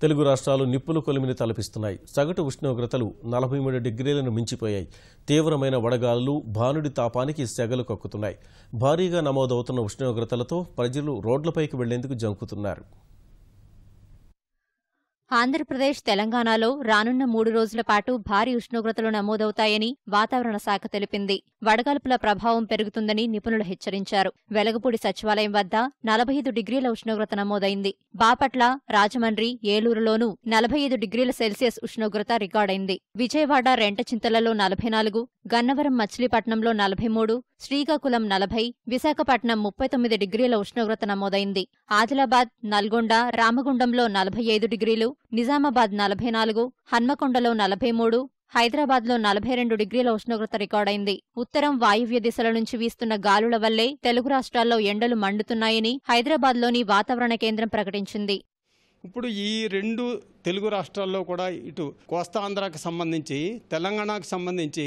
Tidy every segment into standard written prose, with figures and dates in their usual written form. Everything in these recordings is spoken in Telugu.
తెలుగు రాష్ట్రాలు నిప్పులు కొలిమిని తలపిస్తున్నాయి. సగటు ఉష్ణోగ్రతలు 43 డిగ్రీలను మించిపోయాయి. తీవ్రమైన వడగాలులు భానుడి తాపానికి సెగలు కక్కుతున్నాయి. భారీగా నమోదవుతున్న ఉష్ణోగ్రతలతో ప్రజలు రోడ్లపైకి వెళ్లేందుకు జంకుతున్నారు. ఆంధ్రప్రదేశ్, తెలంగాణలో రానున్న 3 రోజుల పాటు భారీ ఉష్ణోగ్రతలు నమోదవుతాయని వాతావరణ శాఖ తెలిపింది. వడగాల్పుల ప్రభావం పెరుగుతుందని నిపుణులు హెచ్చరించారు. వెలగపూడి సచివాలయం వద్ద 45 డిగ్రీల ఉష్ణోగ్రత నమోదైంది. బాపట్ల, రాజమండ్రి, ఏలూరులోనూ 45 డిగ్రీల సెల్సియస్ ఉష్ణోగ్రత రికార్డైంది. విజయవాడ, రెంటచింతలలో 44, గన్నవరం, మచిలీపట్నంలో 43, శ్రీకాకుళం 40, విశాఖపట్నం 39 డిగ్రీల ఉష్ణోగ్రత నమోదైంది. ఆదిలాబాద్, నల్గొండ, రామగుండంలో 45 డిగ్రీలు, నిజామాబాద్ 44, హన్మకొండలో 43, హైదరాబాద్లో 42 డిగ్రీల ఉష్ణోగ్రత రికార్డైంది. ఉత్తరం వాయువ్య దిశల నుంచి వీస్తున్న గాలుల వల్లే తెలుగు రాష్ట్రాల్లో ఎండలు మండుతున్నాయని హైదరాబాద్లోని వాతావరణ కేంద్రం ప్రకటించింది. ఇప్పుడు ఈ 2 తెలుగు రాష్ట్రాల్లో కూడా ఇటు కోస్తాంధ్రాకి సంబంధించి, తెలంగాణకు సంబంధించి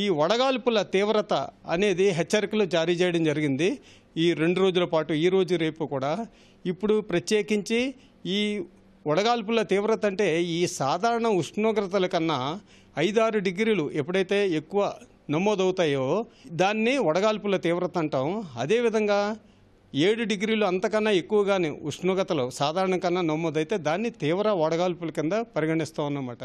ఈ వడగాల్పుల తీవ్రత అనేది హెచ్చరికలు జారీ చేయడం జరిగింది. ఈ 2 రోజుల పాటు, ఈ రోజు రేపు కూడా. ఇప్పుడు ప్రత్యేకించి ఈ వడగాల్పుల తీవ్రత అంటే ఈ సాధారణ ఉష్ణోగ్రతల కన్నా 5-6 డిగ్రీలు ఎప్పుడైతే ఎక్కువ నమోదవుతాయో దాన్ని వడగాల్పుల తీవ్రత అంటాం. అదేవిధంగా 7 డిగ్రీలు అంతకన్నా ఎక్కువగానే ఉష్ణోగ్రతలు సాధారణ కన్నా నమోదైతే దాన్ని తీవ్ర వడగాల్పుల కింద పరిగణిస్తాం అన్నమాట.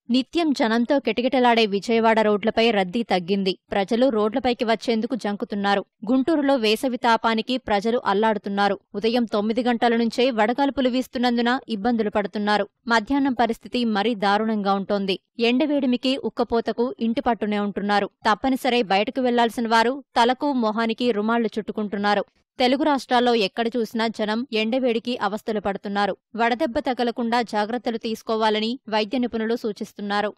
నిత్యం జనంతో కిటకిటలాడే విజయవాడ రోడ్లపై రద్దీ తగ్గింది. ప్రజలు రోడ్లపైకి వచ్చేందుకు జంకుతున్నారు. గుంటూరులో వేసవి తాపానికి ప్రజలు అల్లాడుతున్నారు. ఉదయం 9 గంటల నుంచే వడగాల్పులు వీస్తున్నందున ఇబ్బందులు పడుతున్నారు. మధ్యాహ్నం పరిస్థితి మరీ దారుణంగా ఉంటోంది. ఎండవేడిమికి, ఉక్కపోతకు ఇంటి పట్టునే ఉంటున్నారు. తప్పనిసరి బయటకు వెళ్లాల్సిన వారు తలకు, మొహానికి రుమాళ్లు చుట్టుకుంటున్నారు. తెలుగు రాష్ట్రాల్లో ఎక్కడ చూసినా జనం ఎండవేడికి అవస్థలు పడుతున్నారు. వడదెబ్బ తగలకుండా జాగ్రత్తలు తీసుకోవాలని వైద్య నిపుణులు సూచిస్తున్నారు.